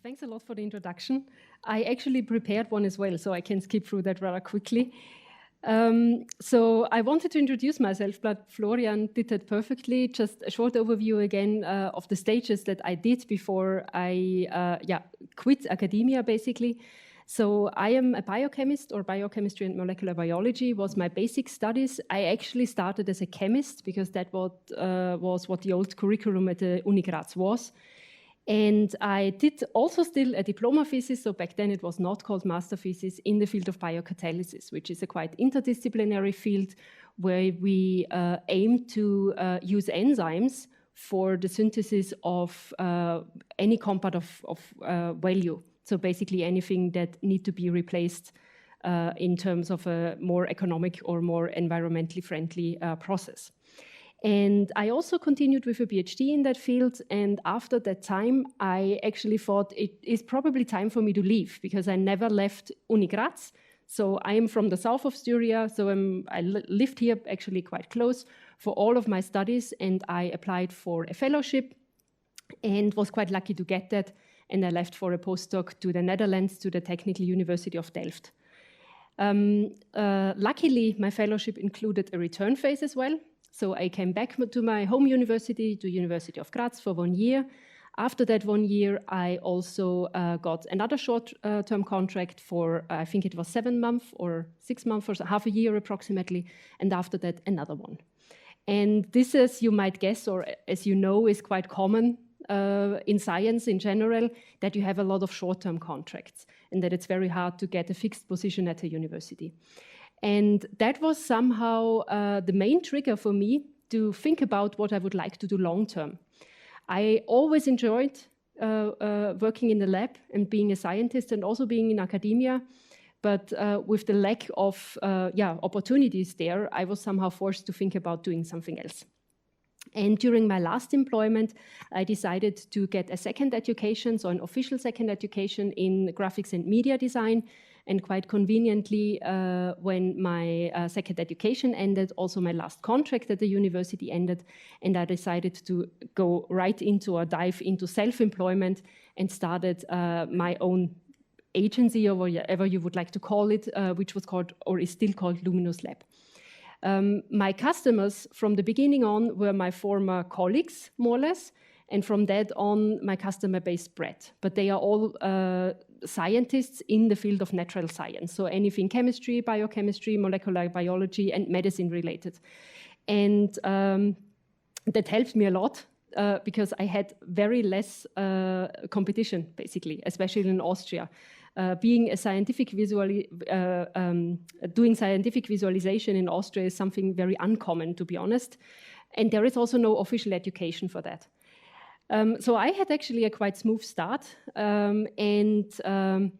Thanks a lot for the introduction. I actually prepared one as well, so I can skip through that rather quickly. So I wanted to introduce myself, but Florian did that perfectly. Just a short overview again of the stages that I did before I quit academia, basically. So I am a biochemist, or biochemistry and molecular biology was my basic studies. I actually started as a chemist because that was what the old curriculum at the Uni Graz was. And I did also still a diploma thesis, so back then it was not called master thesis, in the field of biocatalysis, which is a quite interdisciplinary field where we aim to use enzymes for the synthesis of any compound of value. So basically anything that need to be replaced in terms of a more economic or more environmentally friendly process. And I also continued with a PhD in that field. And after that time, I actually thought it is probably time for me to leave because I never left Uni Graz. So I am from the south of Styria. So I lived here actually quite close for all of my studies. And I applied for a fellowship and was quite lucky to get that. And I left for a postdoc to the Netherlands, to the Technical University of Delft. Luckily, my fellowship included a return phase as well. So I came back to my home university, to University of Graz, for 1 year. After that 1 year, I also got another short-term contract for, I think it was 7 months or 6 months or so, half a year approximately, and after that, another one. And this, as you might guess, or as you know, is quite common in science in general, that you have a lot of short-term contracts and that it's very hard to get a fixed position at a university. And that was somehow the main trigger for me to think about what I would like to do long-term. I always enjoyed working in the lab and being a scientist and also being in academia. But with the lack of opportunities there, I was somehow forced to think about doing something else. And during my last employment, I decided to get a second education, so an official second education in graphics and media design. And quite conveniently, when my second education ended, also my last contract at the university ended, and I decided to go right into or dive into self-employment and started my own agency, or whatever you would like to call it, which was called, or is still called, Luminous Lab. My customers from the beginning on were my former colleagues, more or less, and from that on, my customer base spread. But they are all scientists in the field of natural science, so anything chemistry, biochemistry, molecular biology, and medicine related. And that helped me a lot because I had very less competition, basically, especially in Austria. Being a scientific doing scientific visualization in Austria is something very uncommon, to be honest. And there is also no official education for that. So I had actually a quite smooth start, the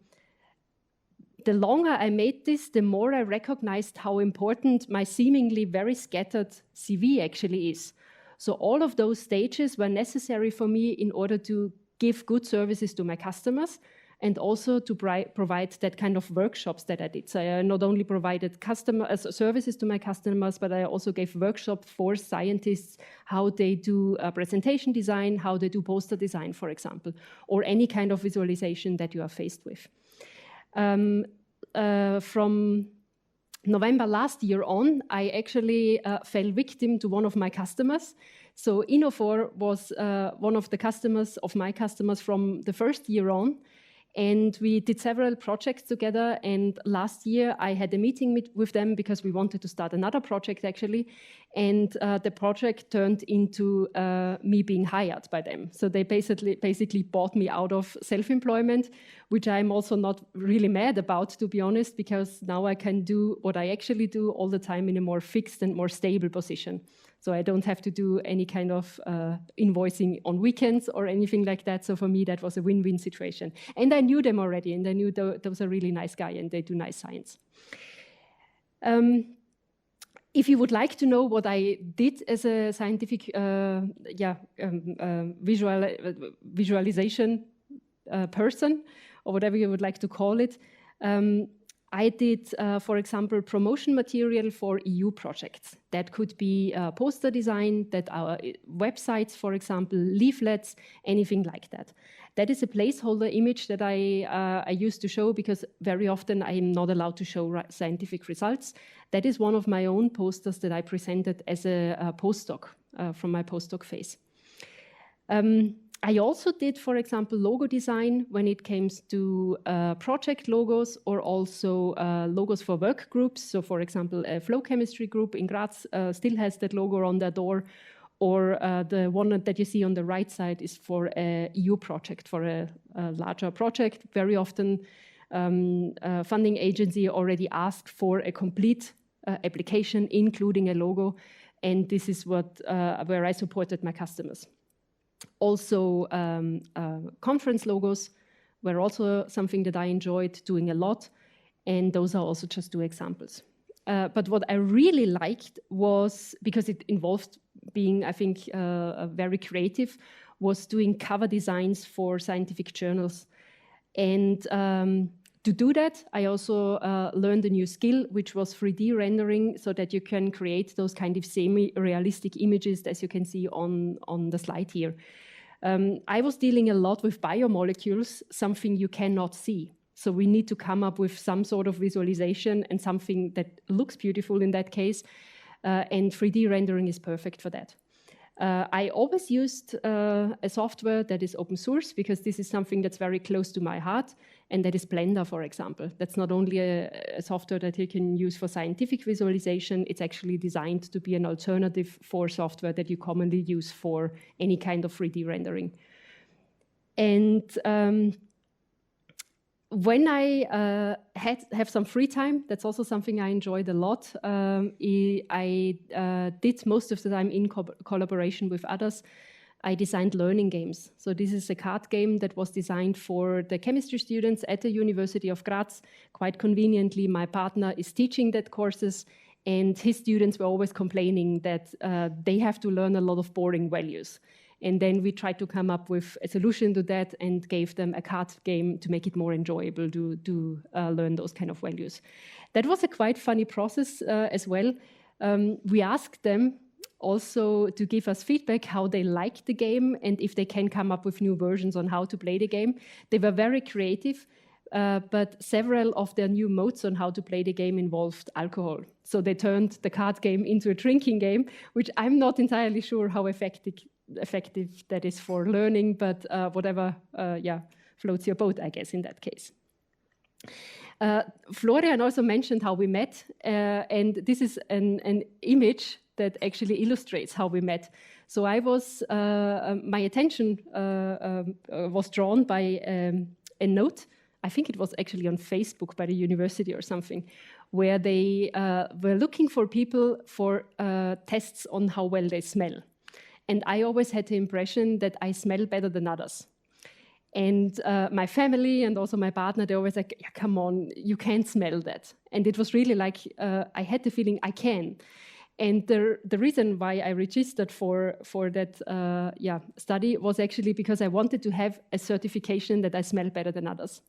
longer I made this, the more I recognized how important my seemingly very scattered CV actually is. So all of those stages were necessary for me in order to give good services to my customers and also to provide that kind of workshops that I did. So I not only provided services to my customers, but I also gave workshops for scientists, how they do presentation design, how they do poster design, for example, or any kind of visualization that you are faced with. From November last year on, I actually fell victim to one of my customers. So Innofor was one of my customers from the first year on. And we did several projects together. And last year, I had a meeting with them because we wanted to start another project, actually. And the project turned into me being hired by them. So they basically bought me out of self-employment, which I'm also not really mad about, to be honest, because now I can do what I actually do all the time in a more fixed and more stable position. So I don't have to do any kind of invoicing on weekends or anything like that. So for me, that was a win-win situation. And I knew them already, and I knew that was a really nice guy, and they do nice science. If you would like to know what I did as a scientific visualization person, or whatever you would like to call it, I did, for example, promotion material for EU projects. That could be poster design, that are websites, for example, leaflets, anything like that. That is a placeholder image that I used to show because very often I am not allowed to show scientific results. That is one of my own posters that I presented as a postdoc from my postdoc phase. I also did, for example, logo design when it comes to project logos or also logos for work groups. So, for example, a flow chemistry group in Graz still has that logo on their door, or the one that you see on the right side is for an EU project, for a larger project. Very often, funding agency already asked for a complete application, including a logo, and this is where I supported my customers. Also, conference logos were also something that I enjoyed doing a lot, and those are also just 2 examples. But what I really liked was, because it involved being, I think, very creative, was doing cover designs for scientific journals. And to do that, I also learned a new skill, which was 3D rendering, so that you can create those kind of semi-realistic images, as you can see on the slide here. I was dealing a lot with biomolecules, something you cannot see. So we need to come up with some sort of visualization and something that looks beautiful in that case, and 3D rendering is perfect for that. I always used a software that is open source because this is something that's very close to my heart, and that is Blender, for example. That's not only a software that you can use for scientific visualization, it's actually designed to be an alternative for software that you commonly use for any kind of 3D rendering. And when I have some free time, that's also something I enjoyed a lot. I did most of the time in collaboration with others. I designed learning games. So this is a card game that was designed for the chemistry students at the University of Graz. Quite conveniently, my partner is teaching that courses, and his students were always complaining that they have to learn a lot of boring values. And then we tried to come up with a solution to that and gave them a card game to make it more enjoyable to learn those kind of values. That was a quite funny process as well. We asked them also to give us feedback how they liked the game and if they can come up with new versions on how to play the game. They were very creative, but several of their new modes on how to play the game involved alcohol. So they turned the card game into a drinking game, which I'm not entirely sure how effective that is for learning, but whatever floats your boat, I guess, in that case. Florian also mentioned how we met, and this is an image that actually illustrates how we met. So I was, my attention was drawn by a note. I think it was actually on Facebook by the university or something, where they were looking for people for tests on how well they smell. And I always had the impression that I smell better than others. And my family and also my partner, they always like, yeah, come on, you can't smell that. And it was really like, I had the feeling I can. And the reason why I registered for that study was actually because I wanted to have a certification that I smell better than others.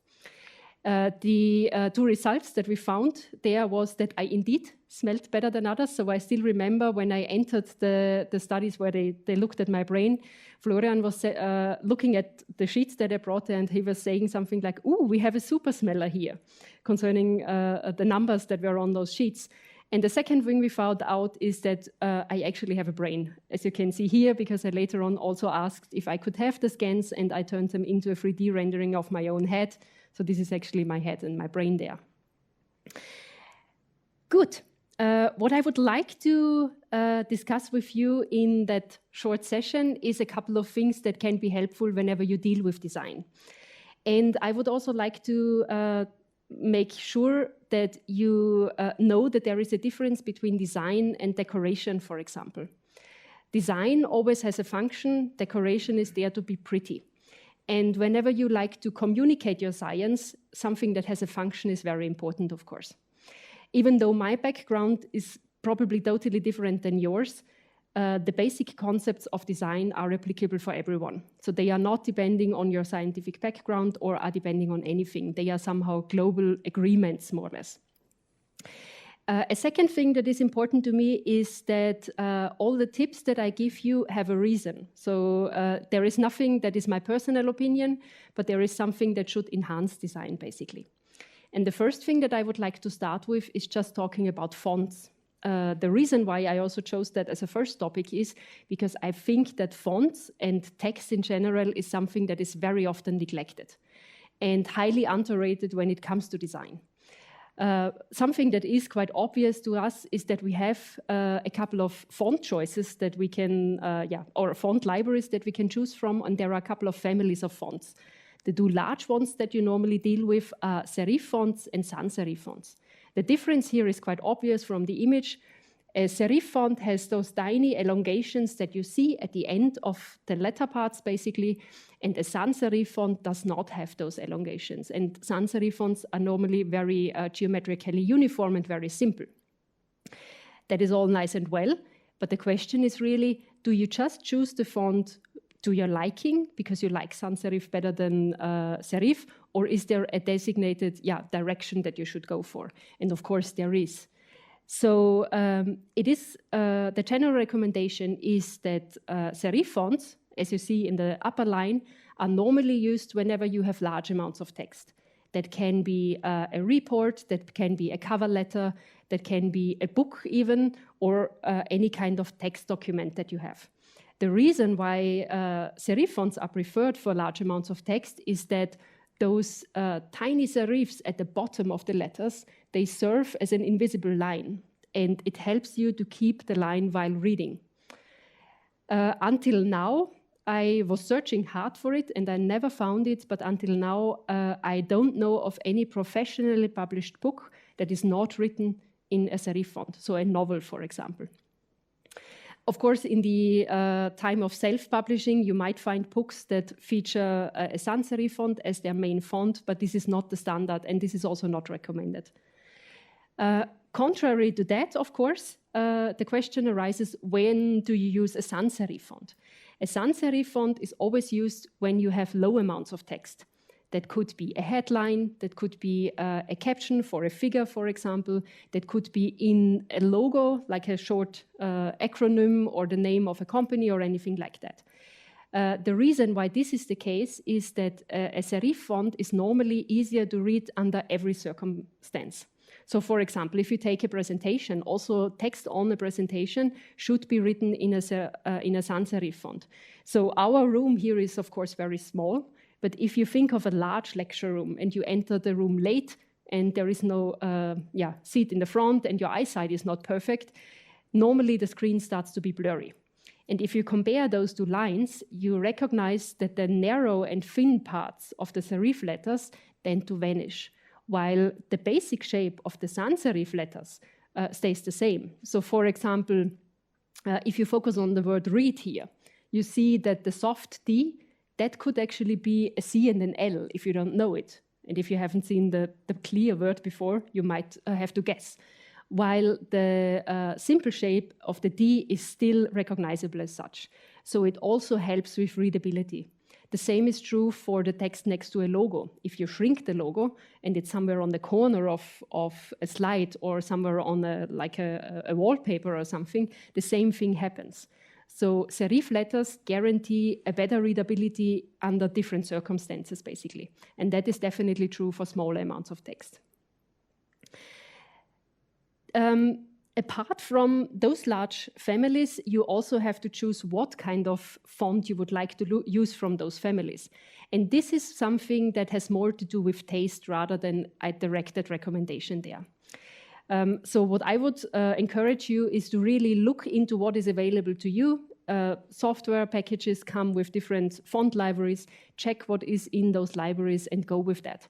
The 2 results that we found there was that I indeed smelled better than others. So I still remember when I entered the studies where they looked at my brain, Florian was looking at the sheets that I brought and he was saying something like, "Ooh, we have a super smeller here," concerning the numbers that were on those sheets. And the second thing we found out is that I actually have a brain, as you can see here, because I later on also asked if I could have the scans and I turned them into a 3D rendering of my own head. So this is actually my head and my brain there. Good. What I would like to discuss with you in that short session is a couple of things that can be helpful whenever you deal with design. And I would also like to make sure that you know that there is a difference between design and decoration, for example. Design always has a function, decoration is there to be pretty. And whenever you like to communicate your science, something that has a function is very important, of course. Even though my background is probably totally different than yours, the basic concepts of design are applicable for everyone. So they are not depending on your scientific background or are depending on anything. They are somehow global agreements, more or less. A second thing that is important to me is that all the tips that I give you have a reason. So there is nothing that is my personal opinion, but there is something that should enhance design, basically. And the first thing that I would like to start with is just talking about fonts. The reason why I also chose that as a first topic is because I think that fonts and text in general is something that is very often neglected and highly underrated when it comes to design. Something that is quite obvious to us is that we have a couple of font choices that we can, or font libraries that we can choose from, and there are a couple of families of fonts. The two large fonts that you normally deal with are serif fonts and sans serif fonts. The difference here is quite obvious from the image. A serif font has those tiny elongations that you see at the end of the letter parts, basically, and a sans serif font does not have those elongations. And sans serif fonts are normally very geometrically uniform and very simple. That is all nice and well, but the question is really, do you just choose the font to your liking because you like sans serif better than serif, or is there a designated direction that you should go for? And of course there is. So it is the general recommendation is that serif fonts, as you see in the upper line, are normally used whenever you have large amounts of text. That can be a report, that can be a cover letter, that can be a book even, or any kind of text document that you have. The reason why serif fonts are preferred for large amounts of text is that those tiny serifs at the bottom of the letters, they serve as an invisible line, and it helps you to keep the line while reading. Until now, I was searching hard for it, and I never found it, but until now, I don't know of any professionally published book that is not written in a serif font, so a novel, for example. Of course, in the time of self-publishing, you might find books that feature a sans serif font as their main font, but this is not the standard, and this is also not recommended. Contrary to that, of course, the question arises, when do you use a sans serif font? A sans serif font is always used when you have low amounts of text. That could be a headline, that could be a caption for a figure, for example, that could be in a logo, like a short acronym or the name of a company or anything like that. The reason why this is the case is that a serif font is normally easier to read under every circumstance. So, for example, if you take a presentation, also text on a presentation should be written in a sans serif font. So our room here is, of course, very small. But if you think of a large lecture room and you enter the room late and there is no seat in the front and your eyesight is not perfect, normally the screen starts to be blurry. And if you compare those two lines, you recognize that the narrow and thin parts of the serif letters tend to vanish, while the basic shape of the sans serif letters stays the same. So, for example, if you focus on the word read here, you see that the soft D, that could actually be a C and an L if you don't know it. And if you haven't seen the clear word before, you might have to guess. While the simple shape of the D is still recognizable as such. So it also helps with readability. The same is true for the text next to a logo. If you shrink the logo and it's somewhere on the corner of a slide or somewhere on a wallpaper or something, the same thing happens. So serif letters guarantee a better readability under different circumstances, basically. And that is definitely true for smaller amounts of text. Apart from those large families, you also have to choose what kind of font you would like to use from those families. And this is something that has more to do with taste rather than a directed recommendation there. So what I would encourage you is to really look into what is available to you. Software packages come with different font libraries. Check what is in those libraries and go with that.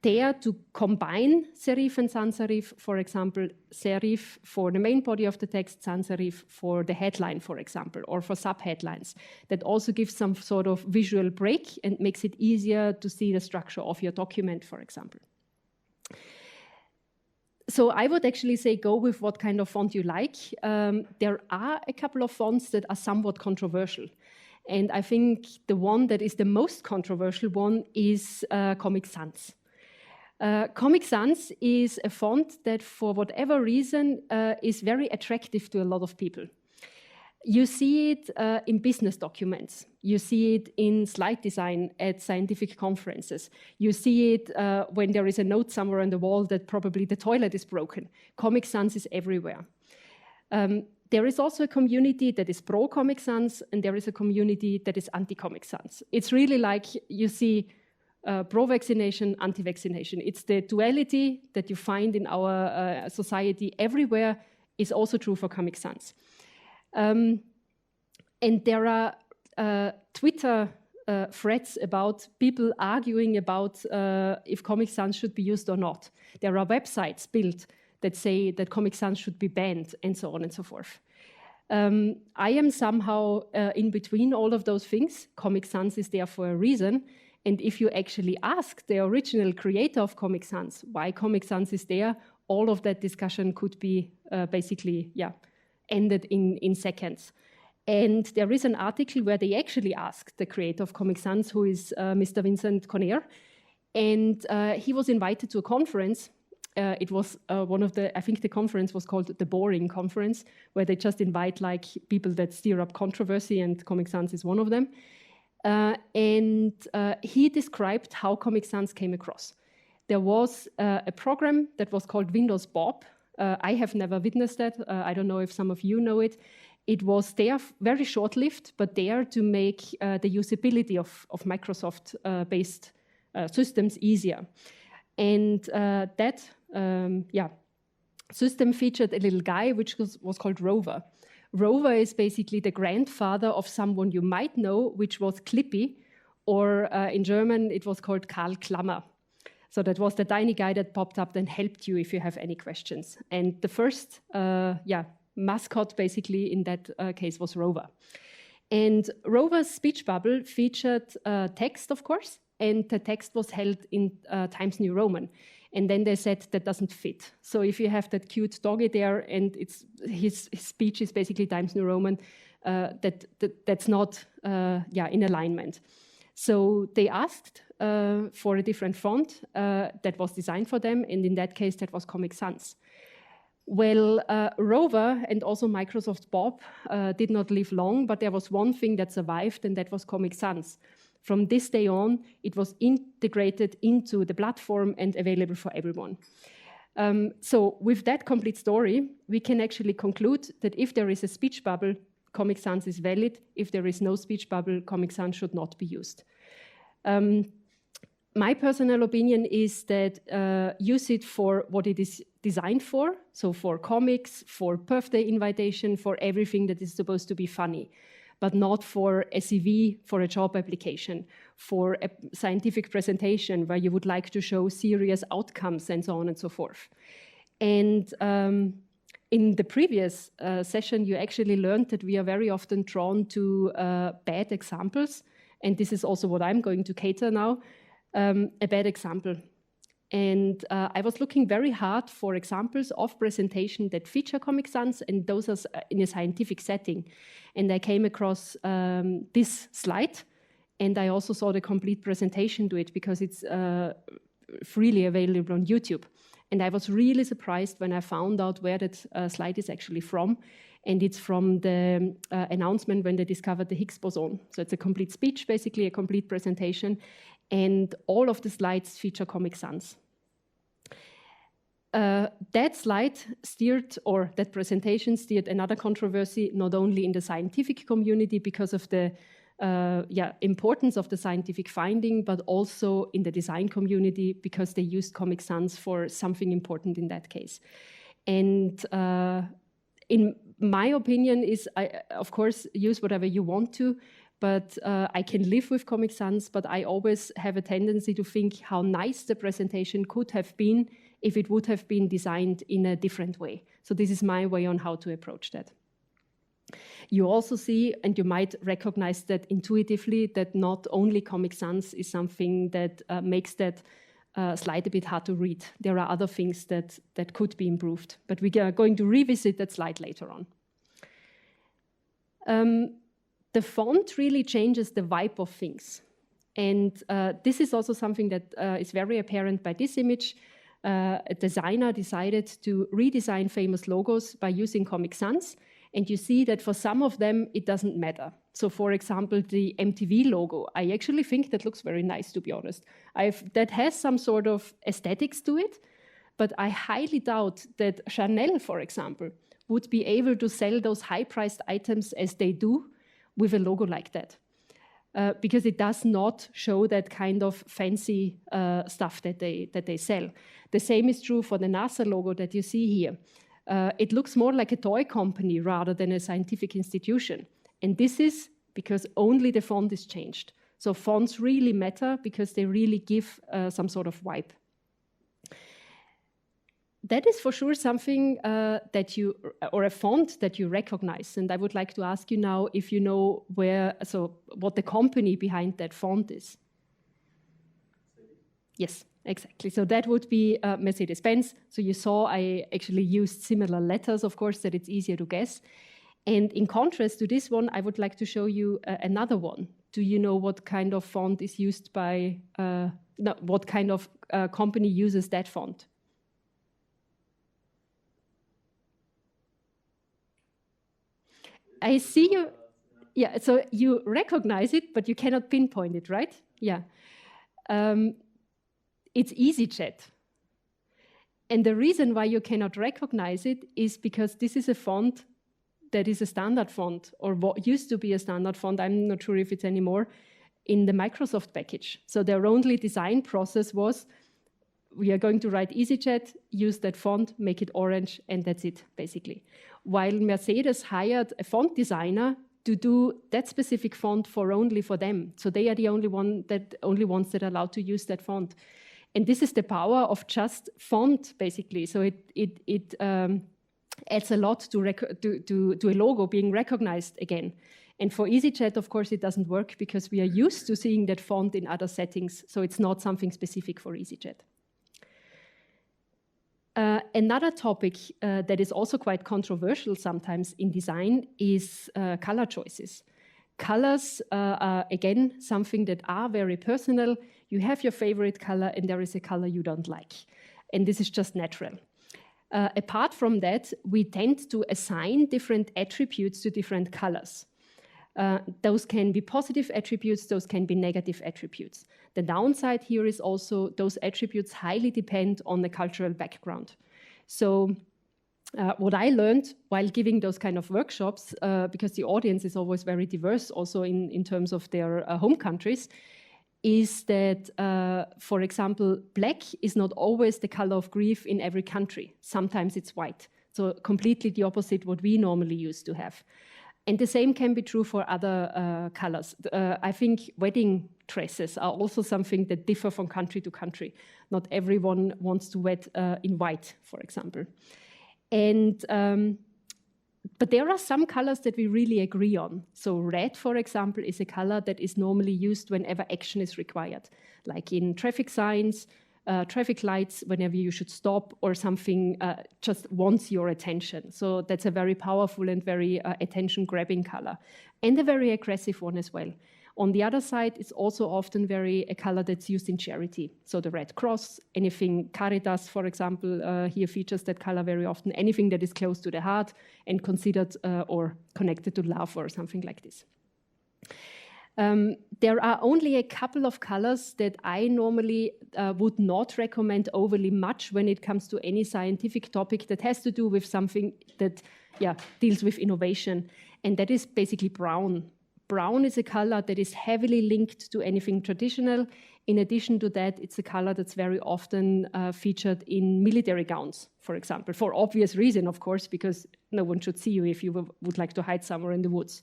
Dare to combine serif and sans serif, for example, serif for the main body of the text, sans serif for the headline, for example, or for sub-headlines. That also gives some sort of visual break and makes it easier to see the structure of your document, for example. So I would actually say go with what kind of font you like. There are a couple of fonts that are somewhat controversial. And I think the one that is the most controversial one is Comic Sans. Comic Sans is a font that, for whatever reason, is very attractive to a lot of people. You see it in business documents. You see it in slide design at scientific conferences. You see it when there is a note somewhere on the wall that probably the toilet is broken. Comic Sans is everywhere. There is also a community that is pro Comic Sans, and there is a community that is anti-Comic Sans. It's really like you see pro-vaccination, anti-vaccination. It's the duality that you find in our society everywhere is also true for Comic Sans. And there are Twitter threads about people arguing about if Comic Sans should be used or not. There are websites built that say that Comic Sans should be banned, and so on and so forth. I am somehow in between all of those things. Comic Sans is there for a reason. And if you actually ask the original creator of Comic Sans why Comic Sans is there, all of that discussion could be basically, ended in seconds. And there is an article where they actually asked the creator of Comic Sans, who is Mr. Vincent Conner, and he was invited to a conference. It was I think the conference was called the Boring Conference, where they just invite like people that stir up controversy, and Comic Sans is one of them. And he described how Comic Sans came across. There was a program that was called Windows Bob. I have never witnessed that. I don't know if some of you know it. It was there, very short-lived, but there to make the usability of Microsoft-based systems easier. And that system featured a little guy which was called Rover. Rover is basically the grandfather of someone you might know, which was Clippy, or in German it was called Karl Klammer. So that was the tiny guy that popped up and helped you if you have any questions. And the first mascot basically in that case was Rover. And Rover's speech bubble featured text, of course, and the text was held in Times New Roman. And then they said that doesn't fit. So if you have that cute doggy there and his speech is basically Times New Roman, that's not in alignment. So they asked for a different font that was designed for them, and in that case, that was Comic Sans. Well, Rover and also Microsoft Bob did not live long, but there was one thing that survived, and that was Comic Sans. From this day on, it was integrated into the platform and available for everyone. So with that complete story, we can actually conclude that if there is a speech bubble, Comic Sans is valid. If there is no speech bubble, Comic Sans should not be used. My personal opinion is that use it for what it is designed for, so for comics, for birthday invitation, for everything that is supposed to be funny, but not for a CV, for a job application, for a scientific presentation where you would like to show serious outcomes and so on and so forth. And in the previous session, you actually learned that we are very often drawn to bad examples. And this is also what I'm going to cater now, a bad example. And I was looking very hard for examples of presentation that feature Comic Sans, and those are in a scientific setting. And I came across this slide, and I also saw the complete presentation to it because it's freely available on YouTube. And I was really surprised when I found out where that slide is actually from. And it's from the announcement when they discovered the Higgs boson. So it's a complete speech, basically a complete presentation. And all of the slides feature Comic Sans. That slide steered, or that presentation steered another controversy, not only in the scientific community because of the importance of the scientific finding, but also in the design community because they used Comic Sans for something important in that case. And in my opinion is, of course, use whatever you want to, but I can live with Comic Sans, but I always have a tendency to think how nice the presentation could have been if it would have been designed in a different way. So this is my way on how to approach that. You also see, and you might recognize that intuitively, that not only Comic Sans is something that makes that slide a bit hard to read. There are other things that could be improved, but we are going to revisit that slide later on. The font really changes the vibe of things. And this is also something that is very apparent by this image. A designer decided to redesign famous logos by using Comic Sans. And you see that for some of them, it doesn't matter. So for example, the MTV logo, I actually think that looks very nice, to be honest. That has some sort of aesthetics to it, but I highly doubt that Chanel, for example, would be able to sell those high-priced items as they do with a logo like that. Because it does not show that kind of fancy stuff that they sell. The same is true for the NASA logo that you see here. It looks more like a toy company rather than a scientific institution. And this is because only the font is changed. So fonts really matter because they really give some sort of vibe. That is for sure something or a font that you recognize. And I would like to ask you now if you know what the company behind that font is. Yes, exactly. So that would be Mercedes-Benz. So you saw I actually used similar letters, of course, that it's easier to guess. And in contrast to this one, I would like to show you another one. Do you know what kind of font is used by, what kind of company uses that font? I see you. Yeah, so you recognize it, but you cannot pinpoint it, right? Yeah. It's EasyJet. And the reason why you cannot recognize it is because this is a font that is a standard font, or what used to be a standard font, I'm not sure if it's anymore, in the Microsoft package. So their only design process was, we are going to write EasyJet, use that font, make it orange, and that's it, basically. While Mercedes hired a font designer to do that specific font only for them. So they are the only ones that are allowed to use that font. And this is the power of just font, basically. So it adds a lot to a logo being recognized again. And for EasyJet, of course, it doesn't work because we are used to seeing that font in other settings. So it's not something specific for EasyJet. Another topic that is also quite controversial sometimes in design is color choices. Colors are, again, something that are very personal. You have your favorite color, and there is a color you don't like. And this is just natural. Apart from that, we tend to assign different attributes to different colors. Those can be positive attributes, those can be negative attributes. The downside here is also those attributes highly depend on the cultural background. So what I learned while giving those kind of workshops, because the audience is always very diverse also in terms of their home countries, is that, for example, black is not always the color of grief in every country. Sometimes it's white. So completely the opposite what we normally used to have. And the same can be true for other colors. I think wedding dresses are also something that differ from country to country. Not everyone wants to wed in white, for example. And but there are some colors that we really agree on. So red, for example, is a color that is normally used whenever action is required, like in traffic signs, traffic lights, whenever you should stop, or something just wants your attention. So that's a very powerful and very attention-grabbing color, and a very aggressive one as well. On the other side, it's also often a color that's used in charity. So the Red Cross, anything Caritas, for example, here features that color very often. Anything that is close to the heart and considered or connected to love or something like this. There are only a couple of colors that I normally would not recommend overly much when it comes to any scientific topic that has to do with something that deals with innovation, and that is basically brown. Brown is a color that is heavily linked to anything traditional. In addition to that, it's a color that's very often featured in military gowns, for example, for obvious reason, of course, because no one should see you if you would like to hide somewhere in the woods.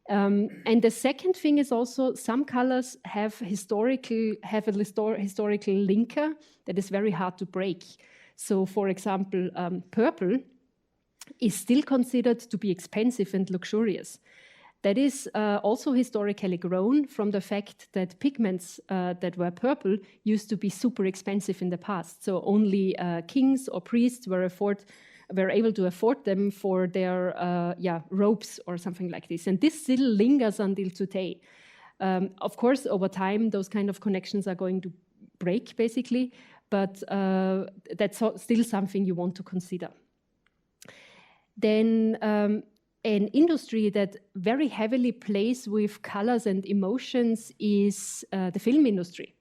And the second thing is also some colors have a historical linker that is very hard to break. So, for example, purple is still considered to be expensive and luxurious. That is also historically grown from the fact that pigments that were purple used to be super expensive in the past. So only kings or priests were able to afford them for their robes or something like this. And this still lingers until today. Of course, over time, those kind of connections are going to break, basically, but that's still something you want to consider. Then an industry that very heavily plays with colors and emotions is the film industry.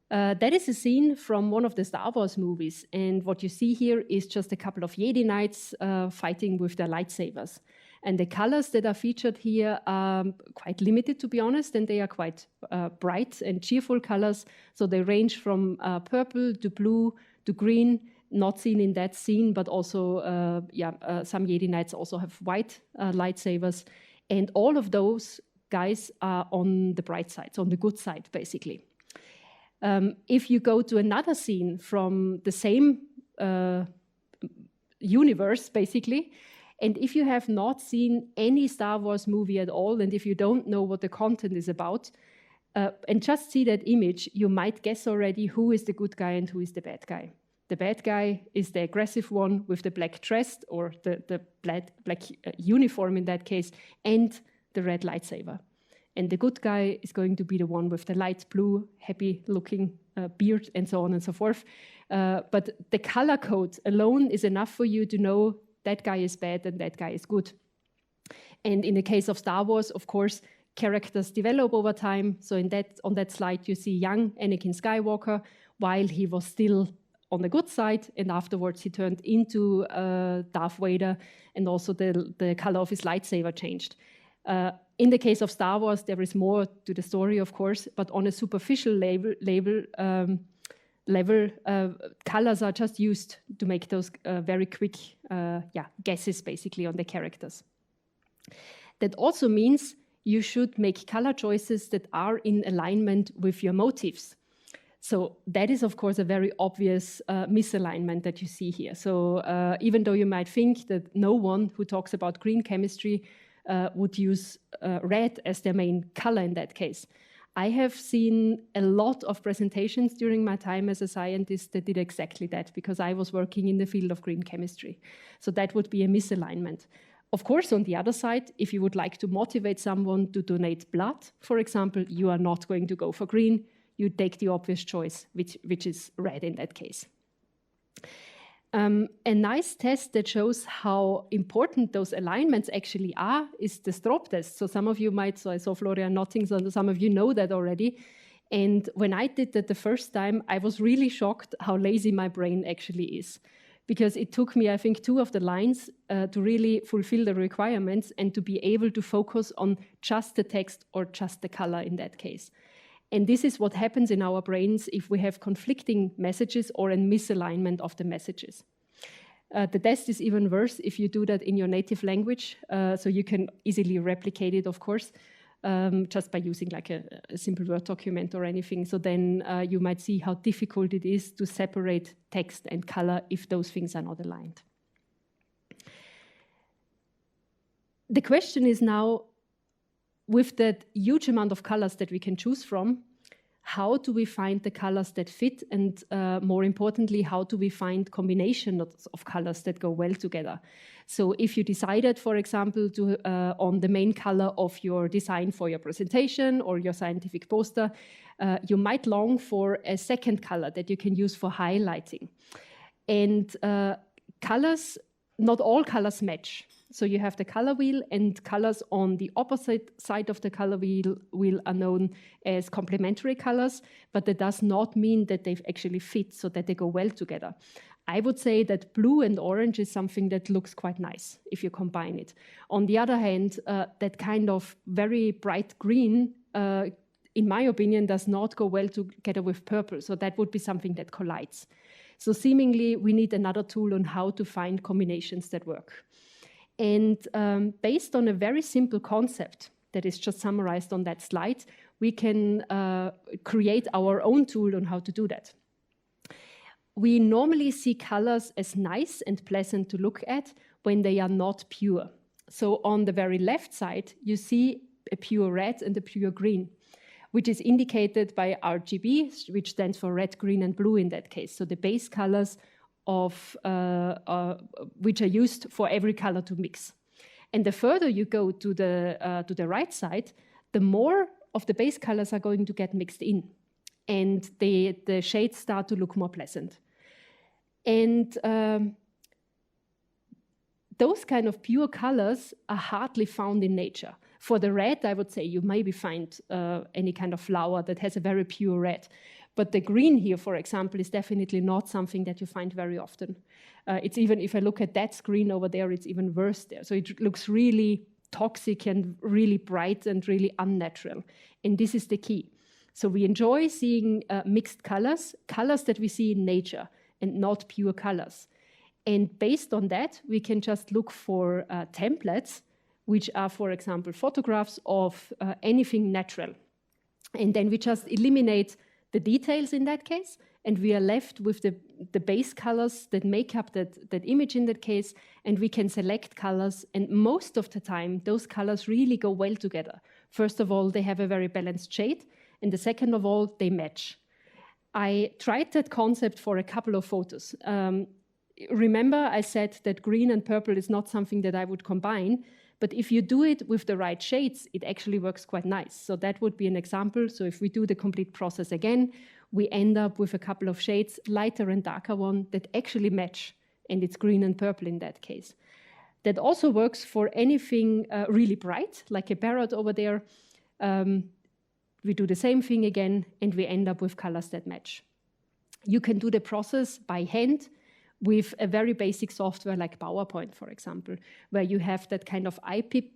That is a scene from one of the Star Wars movies, and what you see here is just a couple of Jedi Knights fighting with their lightsabers. And the colors that are featured here are quite limited, to be honest, and they are quite bright and cheerful colors. So they range from purple to blue to green, not seen in that scene, but also some Jedi Knights also have white lightsabers. And all of those guys are on the bright side, so on the good side, basically. If you go to another scene from the same universe, basically, and if you have not seen any Star Wars movie at all, and if you don't know what the content is about, and just see that image, you might guess already who is the good guy and who is the bad guy. The bad guy is the aggressive one with the black dress, or the black uniform in that case, and the red lightsaber. And the good guy is going to be the one with the light blue, happy-looking beard, and so on and so forth. But the color code alone is enough for you to know that guy is bad and that guy is good. And in the case of Star Wars, of course, characters develop over time. So on that slide, you see young Anakin Skywalker, while he was still on the good side, and afterwards he turned into Darth Vader, and also the color of his lightsaber changed. In the case of Star Wars, there is more to the story, of course, but on a superficial level, colors are just used to make those very quick guesses, basically, on the characters. That also means you should make color choices that are in alignment with your motifs. So that is, of course, a very obvious misalignment that you see here. So even though you might think that no one who talks about green chemistry would use red as their main color in that case, I have seen a lot of presentations during my time as a scientist that did exactly that, because I was working in the field of green chemistry. So that would be a misalignment. Of course, on the other side, if you would like to motivate someone to donate blood, for example, you are not going to go for green. You take the obvious choice, which is red in that case. A nice test that shows how important those alignments actually are is the Strobe test. So some of you might, so I saw Florian nodding, so some of you know that already. And when I did that the first time, I was really shocked how lazy my brain actually is. Because it took me, I think, 2 of the lines to really fulfill the requirements and to be able to focus on just the text or just the color in that case. And this is what happens in our brains if we have conflicting messages or a misalignment of the messages. The test is even worse if you do that in your native language, so you can easily replicate it, of course, just by using like a simple Word document or anything. So then you might see how difficult it is to separate text and color if those things are not aligned. The question is now, with that huge amount of colors that we can choose from, how do we find the colors that fit? And more importantly, how do we find combinations of colors that go well together? So if you decided, for example, on the main color of your design for your presentation or your scientific poster, you might long for a second color that you can use for highlighting. And colors, not all colors match. So you have the color wheel, and colors on the opposite side of the color wheel are known as complementary colors, but that does not mean that they actually fit, so that they go well together. I would say that blue and orange is something that looks quite nice if you combine it. On the other hand, that kind of very bright green, in my opinion, does not go well together with purple, so that would be something that collides. So seemingly, we need another tool on how to find combinations that work. And based on a very simple concept that is just summarized on that slide, we can create our own tool on how to do that. We normally see colors as nice and pleasant to look at when they are not pure. So on the very left side, you see a pure red and a pure green, which is indicated by RGB, which stands for red, green, and blue in that case. So the base colors of which are used for every color to mix. And the further you go to the right side, the more of the base colors are going to get mixed in, and the shades start to look more pleasant. And those kind of pure colors are hardly found in nature. For the red, I would say you maybe find any kind of flower that has a very pure red. But the green here, for example, is definitely not something that you find very often. It's even, if I look at that screen over there, it's even worse there. So it looks really toxic and really bright and really unnatural. And this is the key. So we enjoy seeing mixed colors, colors that we see in nature, and not pure colors. And based on that, we can just look for templates, which are, for example, photographs of anything natural. And then we just eliminate the details in that case, and we are left with the base colors that make up that image in that case, and we can select colors, and most of the time, those colors really go well together. First of all, they have a very balanced shade, and the second of all, they match. I tried that concept for a couple of photos. Remember, I said that green and purple is not something that I would combine, but if you do it with the right shades, it actually works quite nice. So that would be an example. So if we do the complete process again, we end up with a couple of shades, lighter and darker one, that actually match, and it's green and purple in that case. That also works for anything really bright, like a parrot over there. We do the same thing again, and we end up with colors that match. You can do the process by hand with a very basic software like PowerPoint, for example, where you have that kind of eyedropper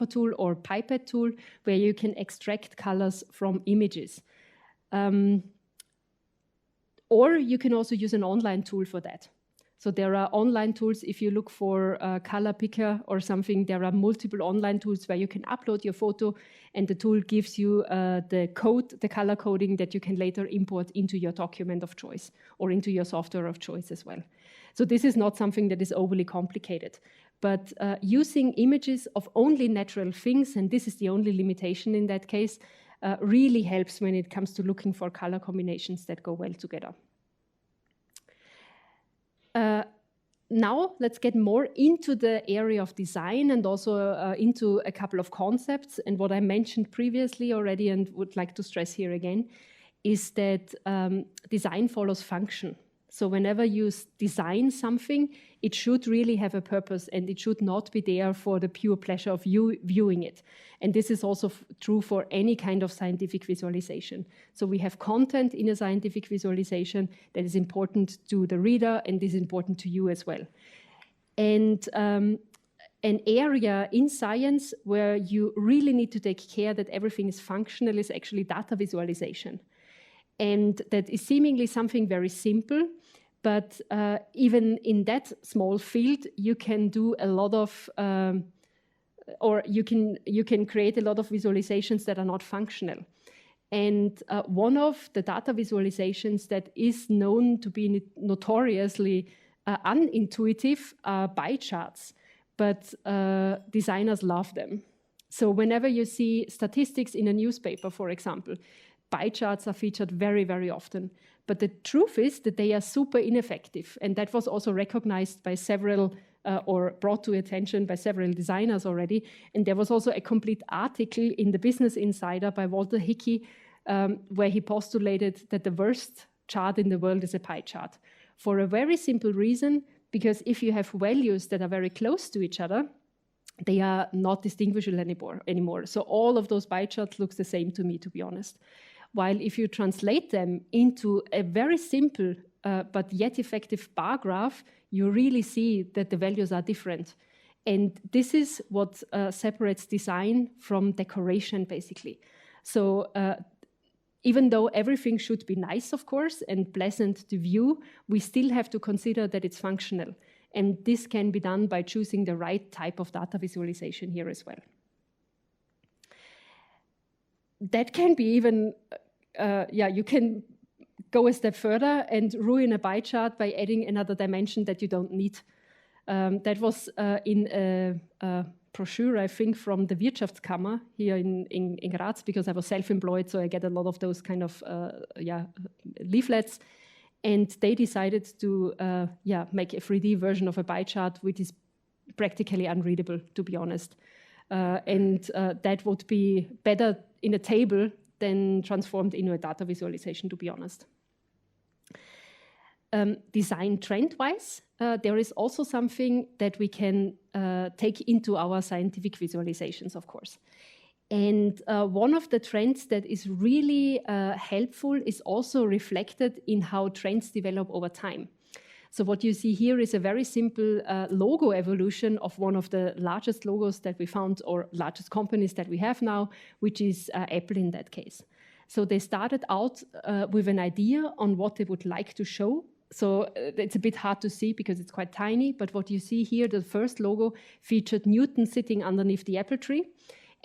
tool or pipette tool, where you can extract colors from images. Or you can also use an online tool for that. So there are online tools. If you look for a color picker or something, there are multiple online tools where you can upload your photo, and the tool gives you the code, the color coding that you can later import into your document of choice or into your software of choice as well. So this is not something that is overly complicated. But using images of only natural things, and this is the only limitation in that case, really helps when it comes to looking for color combinations that go well together. Now let's get more into the area of design and also into a couple of concepts. And what I mentioned previously already and would like to stress here again is that design follows function. So whenever you design something, it should really have a purpose, and it should not be there for the pure pleasure of you viewing it. And this is also true for any kind of scientific visualization. So we have content in a scientific visualization that is important to the reader and is important to you as well. And an area in science where you really need to take care that everything is functional is actually data visualization. And that is seemingly something very simple, but even in that small field, you can do a lot of, or you can create a lot of visualizations that are not functional. And one of the data visualizations that is known to be notoriously unintuitive are pie charts, but designers love them. So whenever you see statistics in a newspaper, for example, pie charts are featured very, very often. But the truth is that they are super ineffective. And that was also recognized by several, or brought to attention by several designers already. And there was also a complete article in the Business Insider by Walter Hickey, where he postulated that the worst chart in the world is a pie chart. For a very simple reason, because if you have values that are very close to each other, they are not distinguishable anymore. So all of those pie charts look the same to me, to be honest. While if you translate them into a very simple but yet effective bar graph, you really see that the values are different. And this is what separates design from decoration, basically. So even though everything should be nice, of course, and pleasant to view, we still have to consider that it's functional. And this can be done by choosing the right type of data visualization here as well. That can be even, you can go a step further and ruin a pie chart by adding another dimension that you don't need. That was in a brochure, I think, from the Wirtschaftskammer here in Graz, because I was self-employed, so I get a lot of those kind of leaflets. And they decided to make a 3D version of a pie chart, which is practically unreadable, to be honest. That would be better in a table than transformed into a data visualization, to be honest. Design trend-wise, there is also something that we can take into our scientific visualizations, of course. And one of the trends that is really helpful is also reflected in how trends develop over time. So what you see here is a very simple logo evolution of one of the largest logos that we found, or largest companies that we have now, which is Apple in that case. So they started out with an idea on what they would like to show. So it's a bit hard to see because it's quite tiny, but what you see here, the first logo featured Newton sitting underneath the apple tree.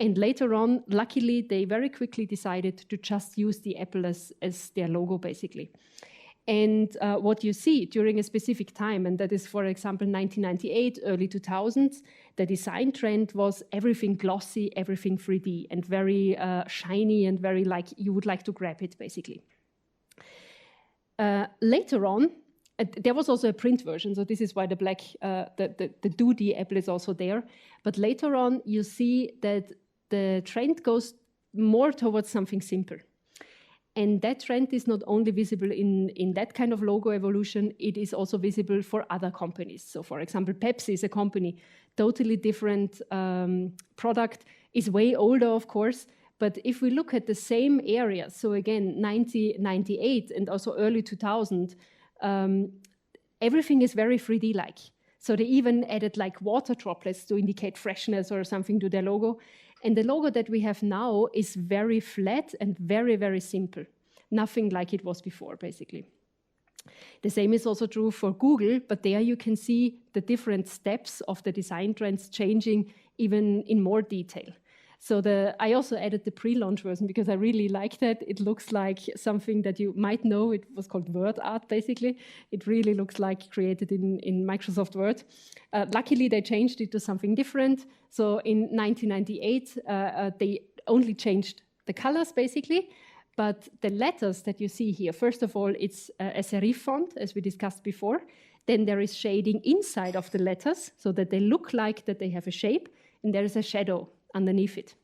And later on, luckily, they very quickly decided to just use the apple as their logo, basically. And what you see during a specific time, and that is, for example, 1998, early 2000s, the design trend was everything glossy, everything 3D, and very shiny and very like you would like to grab it, basically. Later on, there was also a print version, so this is why the black, the 2D apple is also there. But later on, you see that the trend goes more towards something simple. And that trend is not only visible in that kind of logo evolution, it is also visible for other companies. So for example, Pepsi is a company, totally different product, is way older, of course. But if we look at the same areas, so again, 1998 and also early 2000, everything is very 3D-like. So they even added like water droplets to indicate freshness or something to their logo. And the logo that we have now is very flat and very, very simple. Nothing like it was before, basically. The same is also true for Google, but there you can see the different steps of the design trends changing even in more detail. So I also added the pre-launch version because I really like that. It looks like something that you might know. It was called word art, basically. It really looks like created in Microsoft Word. Luckily, they changed it to something different. So in 1998, they only changed the colors, basically. But the letters that you see here, first of all, it's a serif font, as we discussed before. Then there is shading inside of the letters so that they look like that they have a shape. And there is a shadow underneath it.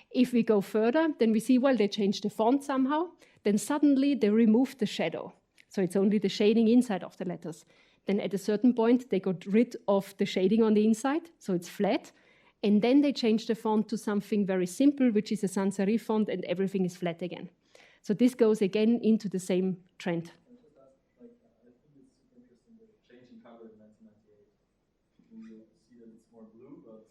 If we go further, then we see, well, they changed the font somehow. Then suddenly they removed the shadow. So it's only the shading inside of the letters. Then at a certain point, they got rid of the shading on the inside, so it's flat. And then they changed the font to something very simple, which is a sans serif font, and everything is flat again. So this goes again into the same trend. I think it's super interesting the change in color in 1998. You see that it's more blue, but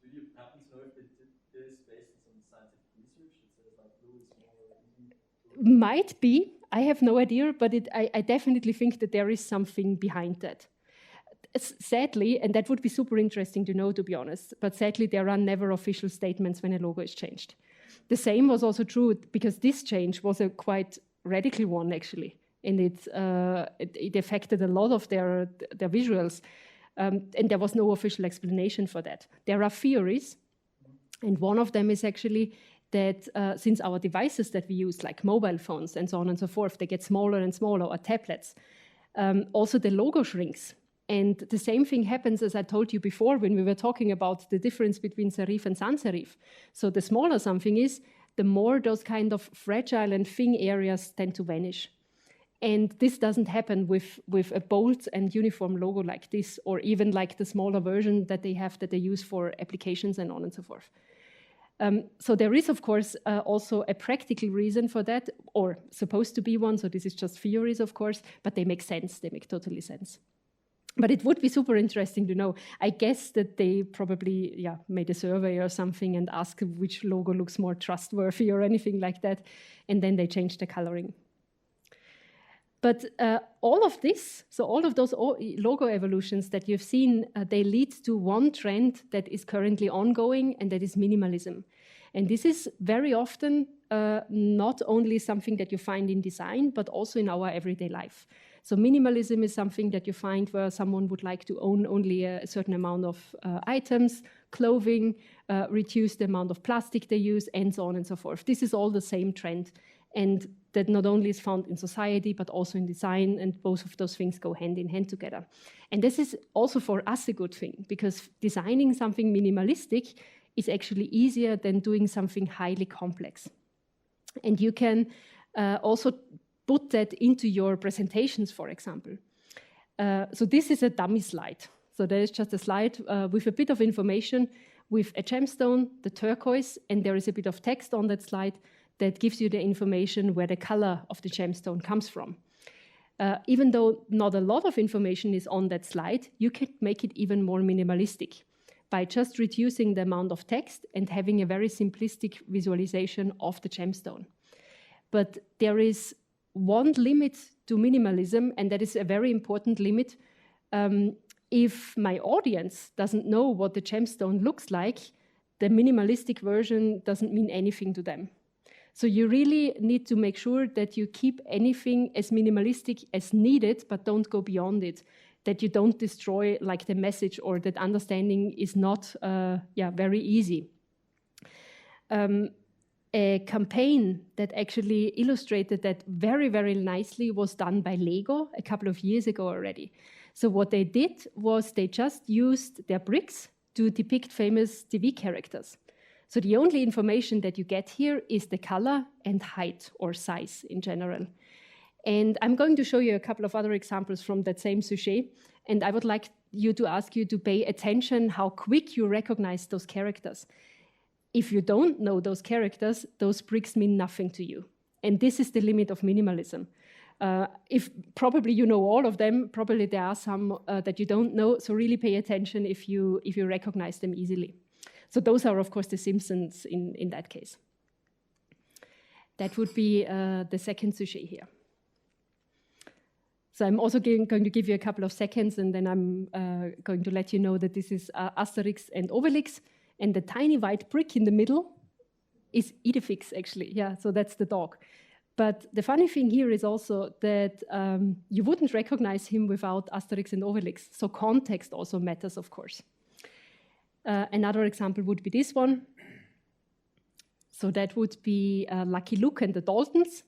do you happen to know if they did this based on some scientific research? It says like blue is more easy. Might be. I have no idea, but I definitely think that there is something behind that. Sadly, and that would be super interesting to know, to be honest, but sadly there are never official statements when a logo is changed. The same was also true because this change was a quite radical one, actually, and it affected a lot of their visuals. And there was no official explanation for that. There are theories, and one of them is actually that since our devices that we use, like mobile phones and so on and so forth, they get smaller and smaller, or tablets, also the logo shrinks. And the same thing happens, as I told you before, when we were talking about the difference between serif and sans serif. So the smaller something is, the more those kind of fragile and thin areas tend to vanish. And this doesn't happen with a bold and uniform logo like this, or even like the smaller version that they have that they use for applications and on and so forth. So there is, of course, also a practical reason for that, or supposed to be one. So this is just theories, of course, but they make sense. They make totally sense. But it would be super interesting to know. I guess that they probably made a survey or something and asked which logo looks more trustworthy or anything like that. And then they changed the coloring. But all of this, so all of those logo evolutions that you've seen, they lead to one trend that is currently ongoing, and that is minimalism. And this is very often not only something that you find in design, but also in our everyday life. So minimalism is something that you find where someone would like to own only a certain amount of items, clothing, reduce the amount of plastic they use, and so on and so forth. This is all the same trend, and that not only is found in society, but also in design, and both of those things go hand in hand together. And this is also for us a good thing, because designing something minimalistic is actually easier than doing something highly complex. And you can also put that into your presentations, for example. So this is a dummy slide. So there is just a slide with a bit of information, with a gemstone, the turquoise, and there is a bit of text on that slide that gives you the information where the color of the gemstone comes from. Even though not a lot of information is on that slide, you can make it even more minimalistic by just reducing the amount of text and having a very simplistic visualization of the gemstone. But there is one limit to minimalism, and that is a very important limit. If my audience doesn't know what the gemstone looks like, the minimalistic version doesn't mean anything to them. So you really need to make sure that you keep anything as minimalistic as needed, but don't go beyond it, that you don't destroy like the message, or that understanding is not very easy. A campaign that actually illustrated that very, very nicely was done by Lego a couple of years ago already. So what they did was they just used their bricks to depict famous TV characters. So the only information that you get here is the color and height or size in general. And I'm going to show you a couple of other examples from that same sujet. And I would like to ask you to pay attention how quick you recognize those characters. If you don't know those characters, those bricks mean nothing to you. And this is the limit of minimalism. If probably you know all of them, probably there are some that you don't know. So really pay attention if you recognize them easily. So those are, of course, the Simpsons in that case. That would be the second sujet here. So I'm also going to give you a couple of seconds, and then I'm going to let you know that this is Asterix and Obelix, and the tiny white brick in the middle is Idefix, actually. Yeah, so that's the dog. But the funny thing here is also that you wouldn't recognize him without Asterix and Obelix. So context also matters, of course. Another example would be this one. So that would be Lucky Luke and the Daltons.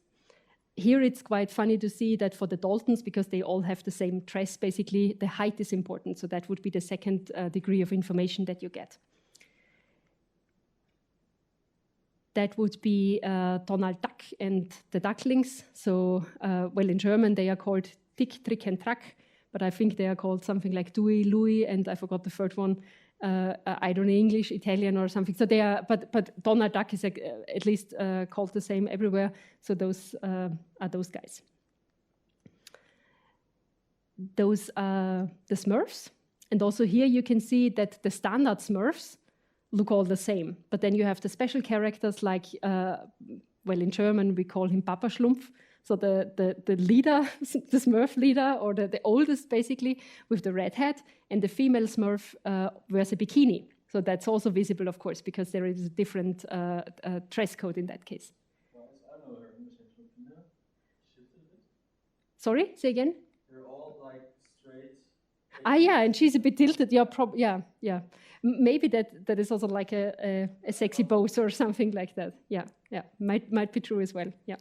Here it's quite funny to see that for the Daltons, because they all have the same dress, basically, the height is important. So that would be the second degree of information that you get. That would be Donald Duck and the Ducklings. So, well, in German they are called Tick, Trick and Track, but I think they are called something like Dewey, Louie, and I forgot the third one. I don't know, English, Italian, or something. So they are, but Donald Duck is at least called the same everywhere. So those are those guys. Those are the Smurfs, and also here you can see that the standard Smurfs look all the same. But then you have the special characters like, well, in German we call him Papa Schlumpf. So the leader, the Smurf leader, or the oldest basically, with the red hat, and the female Smurf wears a bikini. So that's also visible, of course, because there is a different dress code in that case. Sorry, say again? They're all like straight. Yeah, and she's a bit tilted. Yeah. Maybe that is also like a sexy pose or something like that. Yeah, might be true as well. Yeah.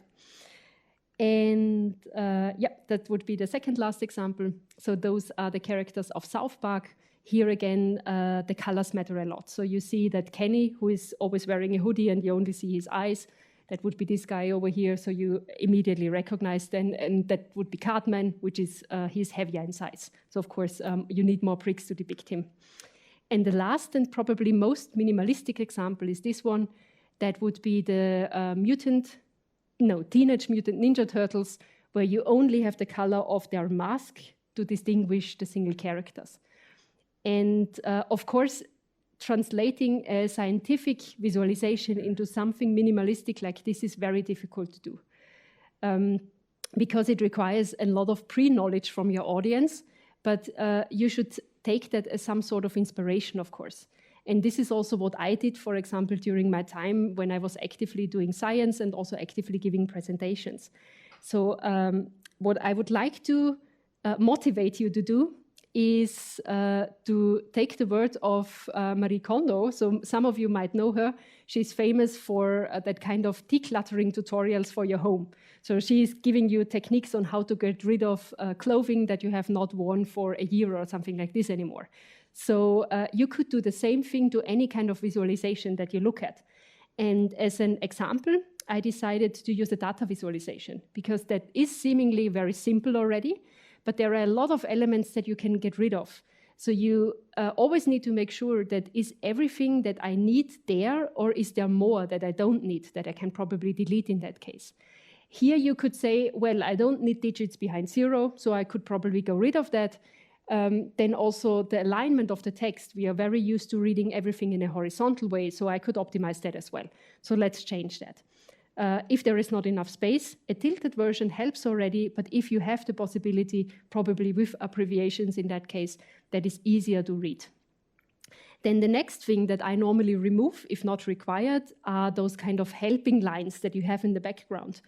And that would be the second last example. So those are the characters of South Park. Here again, the colors matter a lot. So you see that Kenny, who is always wearing a hoodie and you only see his eyes, that would be this guy over here. So you immediately recognize then, and that would be Cartman, which is he's heavier in size. So of course, you need more bricks to depict him. And the last and probably most minimalistic example is this one. That would be the Teenage Mutant Ninja Turtles, where you only have the color of their mask to distinguish the single characters. And of course, translating a scientific visualization into something minimalistic like this is very difficult to do, because it requires a lot of pre-knowledge from your audience, but you should take that as some sort of inspiration, of course. And this is also what I did, for example, during my time when I was actively doing science and also actively giving presentations. So what I would like to motivate you to do is to take the word of Marie Kondo. So some of you might know her. She's famous for that kind of decluttering tutorials for your home. So she's giving you techniques on how to get rid of clothing that you have not worn for a year or something like this anymore. So you could do the same thing to any kind of visualization that you look at. And as an example, I decided to use a data visualization because that is seemingly very simple already, but there are a lot of elements that you can get rid of. So you always need to make sure that is everything that I need there, or is there more that I don't need that I can probably delete in that case? Here you could say, well, I don't need digits behind 0, so I could probably go rid of that. Then also the alignment of the text. We are very used to reading everything in a horizontal way, so I could optimize that as well. So let's change that. If there is not enough space, a tilted version helps already, but if you have the possibility, probably with abbreviations in that case, that is easier to read. Then the next thing that I normally remove, if not required, are those kind of helping lines that you have in the background.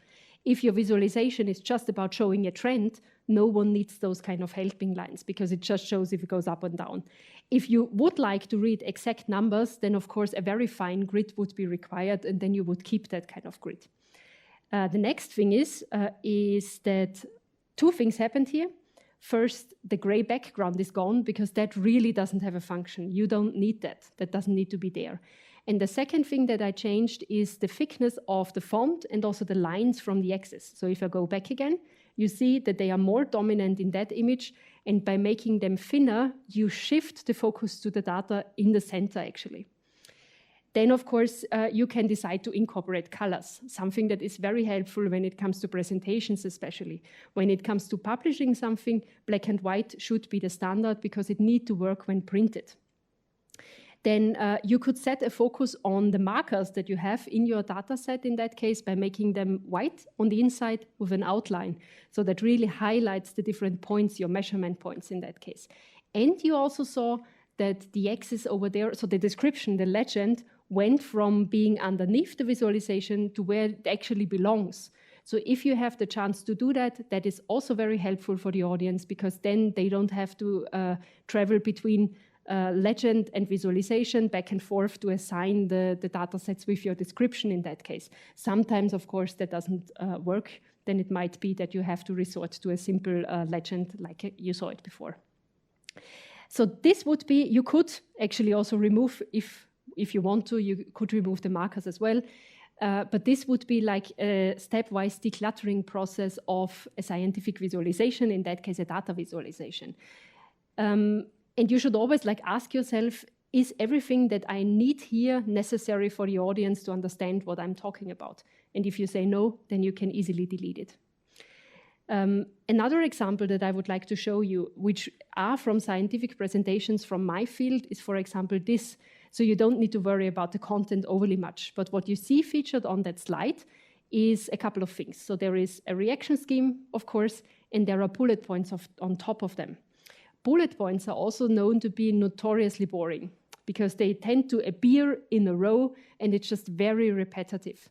If your visualization is just about showing a trend, no one needs those kind of helping lines because it just shows if it goes up and down. If you would like to read exact numbers, then of course a very fine grid would be required, and then you would keep that kind of grid. The next thing is that two things happened here. First, the gray background is gone because that really doesn't have a function. You don't need that. That doesn't need to be there. And the second thing that I changed is the thickness of the font and also the lines from the axis. So if I go back again, you see that they are more dominant in that image. And by making them thinner, you shift the focus to the data in the center, actually. Then, of course, you can decide to incorporate colors, something that is very helpful when it comes to presentations, especially. When it comes to publishing something, black and white should be the standard because it needs to work when printed. Then you could set a focus on the markers that you have in your data set in that case by making them white on the inside with an outline. So that really highlights the different points, your measurement points in that case. And you also saw that the axis over there, so the description, the legend, went from being underneath the visualization to where it actually belongs. So if you have the chance to do that, that is also very helpful for the audience because then they don't have to travel between legend and visualization back and forth to assign the data sets with your description in that case. Sometimes, of course, that doesn't work. Then it might be that you have to resort to a simple legend like you saw it before. So this would be, you could actually also remove, if you want to, you could remove the markers as well. But this would be like a stepwise decluttering process of a scientific visualization, in that case, a data visualization. And you should always ask yourself, is everything that I need here necessary for the audience to understand what I'm talking about? And if you say no, then you can easily delete it. Another example that I would like to show you, which are from scientific presentations from my field, is, for example, this. So you don't need to worry about the content overly much. But what you see featured on that slide is a couple of things. So there is a reaction scheme, of course, and there are bullet points on top of them. Bullet points are also known to be notoriously boring because they tend to appear in a row and it's just very repetitive.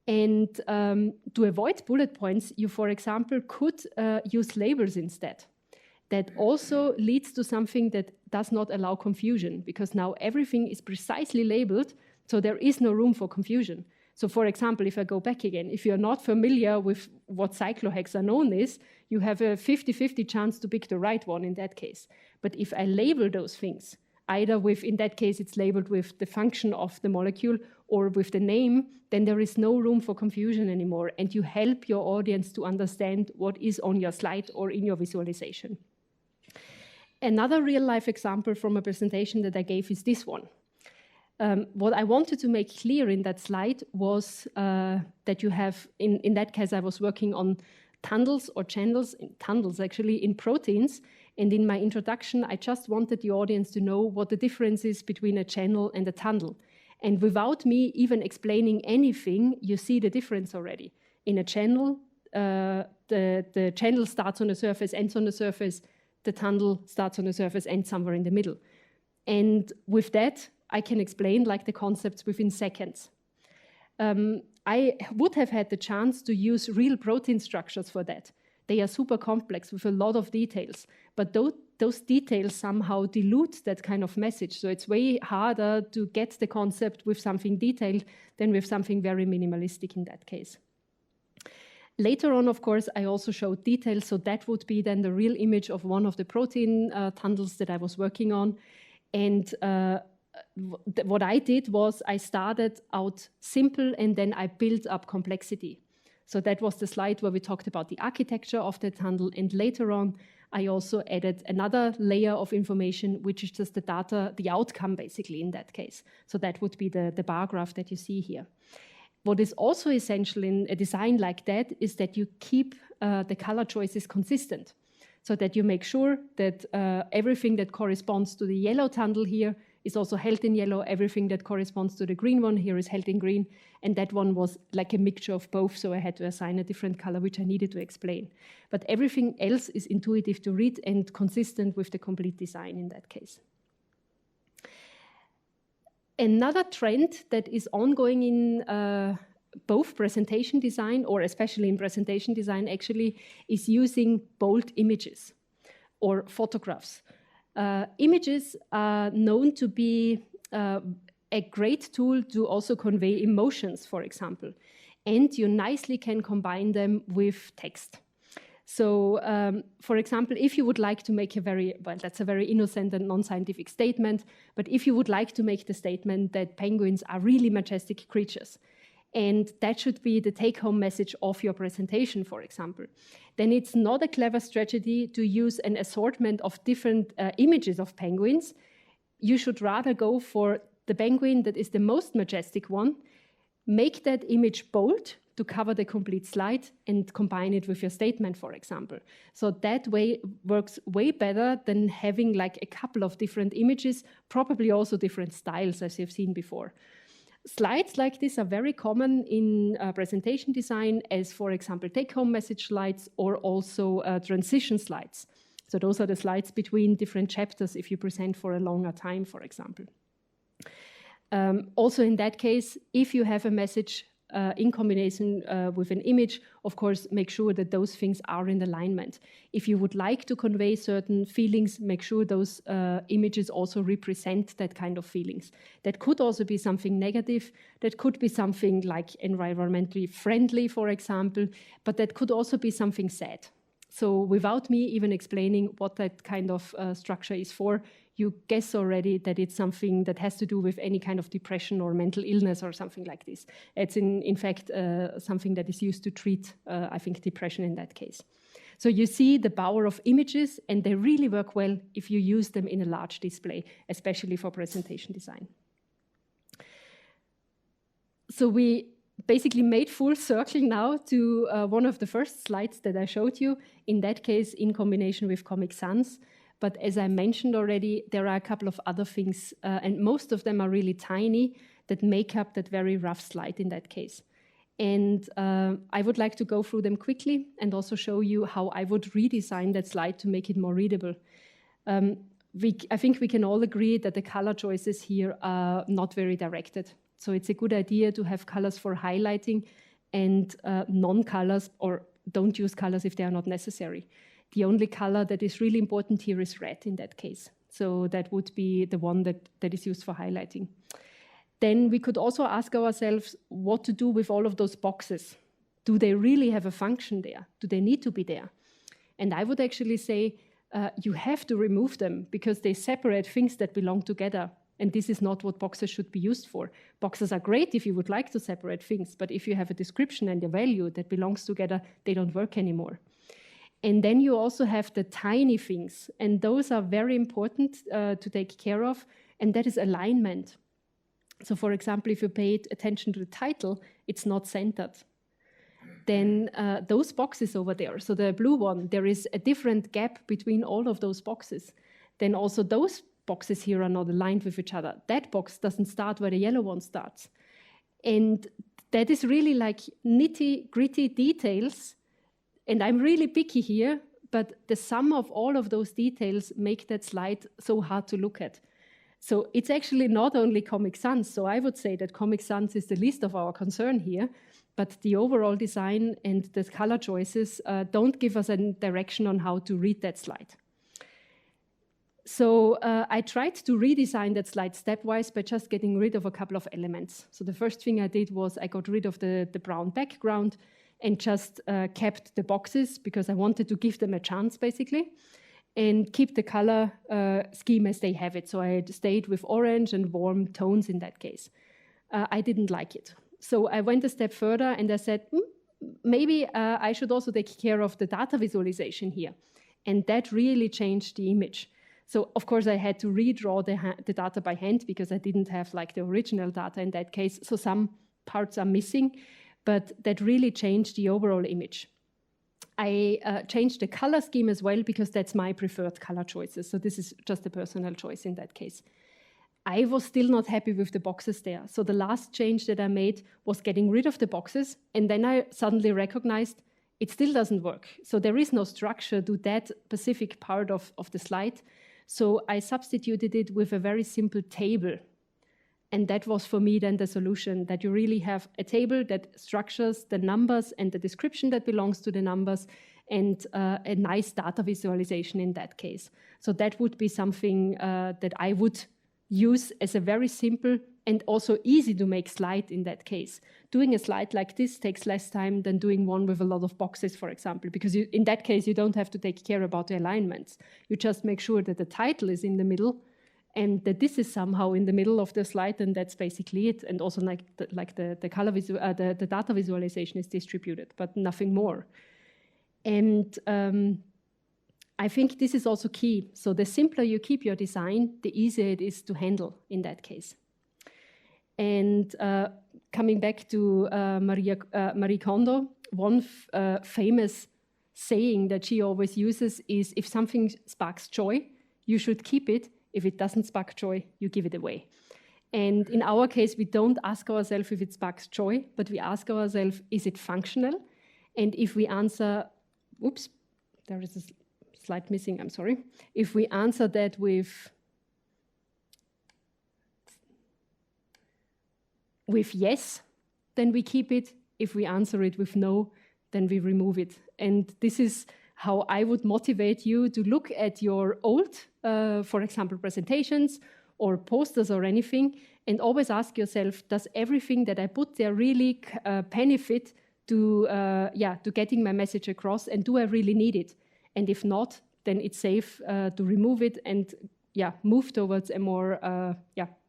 And to avoid bullet points, you, for example, could use labels instead. That also leads to something that does not allow confusion because now everything is precisely labeled, so there is no room for confusion. So, for example, if I go back again, if you're not familiar with what cyclohexanone is, you have a 50-50 chance to pick the right one in that case. But if I label those things, either with, in that case, it's labeled with the function of the molecule or with the name, then there is no room for confusion anymore. And you help your audience to understand what is on your slide or in your visualization. Another real-life example from a presentation that I gave is this one. What I wanted to make clear in that slide was that you have, in that case, I was working on tunnels or channels, tunnels actually, in proteins. And in my introduction, I just wanted the audience to know what the difference is between a channel and a tunnel. And without me even explaining anything, you see the difference already. In a channel, the channel starts on the surface, ends on the surface. The tunnel starts on the surface, ends somewhere in the middle. And with that, I can explain the concepts within seconds. I would have had the chance to use real protein structures for that, They are super complex with a lot of details, but those details somehow dilute that kind of message. So it's way harder to get the concept with something detailed than with something very minimalistic in that case. Later on, of course, I also showed details, so that would be then the real image of one of the protein tunnels that I was working on. And what I did was I started out simple and then I built up complexity. So that was the slide where we talked about the architecture of the tunnel, and later on I also added another layer of information, which is just the data, the outcome basically in that case. So that would be the bar graph that you see here. What is also essential in a design like that is that you keep the color choices consistent, so that you make sure that everything that corresponds to the yellow tunnel here is also held in yellow, everything that corresponds to the green one here is held in green, and that one was like a mixture of both, so I had to assign a different color, which I needed to explain. But everything else is intuitive to read and consistent with the complete design in that case. Another trend that is ongoing in both presentation design, or especially in presentation design actually, is using bold images or photographs. Images are known to be a great tool to also convey emotions, for example, and you nicely can combine them with text. So, for example, if you would like to make that's a very innocent and non-scientific statement, but if you would like to make the statement that penguins are really majestic creatures, and that should be the take-home message of your presentation, for example, then it's not a clever strategy to use an assortment of different images of penguins. You should rather go for the penguin that is the most majestic one, make that image bold to cover the complete slide and combine it with your statement, for example. So that way works way better than having like a couple of different images, probably also different styles, as you've seen before. Slides like this are very common in presentation design as, for example, take-home message slides or also transition slides. So those are the slides between different chapters if you present for a longer time, for example. Also in that case, if you have a message in combination with an image, of course, make sure that those things are in alignment. If you would like to convey certain feelings, make sure those images also represent that kind of feelings. That could also be something negative, that could be something like environmentally friendly, for example, but that could also be something sad. So without me even explaining what that kind of structure is for, you guess already that it's something that has to do with any kind of depression or mental illness or something like this. It's in fact something that is used to treat, I think, depression in that case. So you see the power of images, and they really work well if you use them in a large display, especially for presentation design. So we basically made full circle now to one of the first slides that I showed you, in that case in combination with Comic Sans. But as I mentioned already, there are a couple of other things, and most of them are really tiny, that make up that very rough slide in that case. And I would like to go through them quickly and also show you how I would redesign that slide to make it more readable. I think we can all agree that the color choices here are not very directed. So it's a good idea to have colors for highlighting and non-colors, or don't use colors if they are not necessary. The only color that is really important here is red in that case. So that would be the one that is used for highlighting. Then we could also ask ourselves what to do with all of those boxes. Do they really have a function there? Do they need to be there? And I would actually say you have to remove them because they separate things that belong together. And this is not what boxes should be used for. Boxes are great if you would like to separate things, but if you have a description and a value that belongs together, they don't work anymore. And then you also have the tiny things, and those are very important to take care of, and that is alignment. So for example, if you paid attention to the title, it's not centered. Then those boxes over there, so the blue one, there is a different gap between all of those boxes. Then also those boxes here are not aligned with each other. That box doesn't start where the yellow one starts. And that is really like nitty-gritty details. And I'm really picky here, but the sum of all of those details make that slide so hard to look at. So it's actually not only Comic Sans. So I would say that Comic Sans is the least of our concern here, but the overall design and the color choices don't give us a direction on how to read that slide. So I tried to redesign that slide stepwise by just getting rid of a couple of elements. So the first thing I did was I got rid of the brown background and just kept the boxes because I wanted to give them a chance, basically, and keep the color scheme as they have it. So I stayed with orange and warm tones in that case. I didn't like it. So I went a step further and I said, maybe I should also take care of the data visualization here. And that really changed the image. So of course I had to redraw the data by hand because I didn't have like the original data in that case. So some parts are missing, but that really changed the overall image. I changed the color scheme as well because that's my preferred color choices. So this is just a personal choice in that case. I was still not happy with the boxes there. So the last change that I made was getting rid of the boxes. And then I suddenly recognized it still doesn't work. So there is no structure to that specific part of the slide. So I substituted it with a very simple table. And that was for me then the solution, that you really have a table that structures the numbers and the description that belongs to the numbers and a nice data visualization in that case. So that would be something that I would use as a very simple and also easy to make slide in that case. Doing a slide like this takes less time than doing one with a lot of boxes, for example, because in that case, you don't have to take care about the alignments. You just make sure that the title is in the middle and that this is somehow in the middle of the slide, and that's basically it. And also like the color the data visualization is distributed, but nothing more. And I think this is also key. So the simpler you keep your design, the easier it is to handle in that case. And coming back to Marie Kondo, one famous saying that she always uses is, if something sparks joy, you should keep it. If it doesn't spark joy, you give it away. And in our case, we don't ask ourselves if it sparks joy, but we ask ourselves, is it functional? And if we answer, oops, there is a slide missing, I'm sorry. If we answer that with yes, then we keep it. If we answer it with no, then we remove it. And this is how I would motivate you to look at your old, for example, presentations or posters or anything, and always ask yourself, does everything that I put there really benefit to getting my message across, and do I really need it? And if not, then it's safe to remove it and move towards a more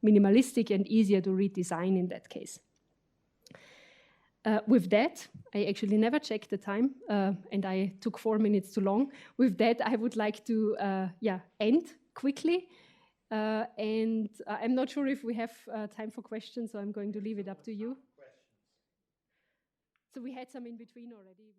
minimalistic and easier to read design in that case. With that, I actually never checked the time, and I took 4 minutes too long. With that, I would like to end quickly. And I'm not sure if we have time for questions, so I'm going to leave it up to you. So we had some in between already.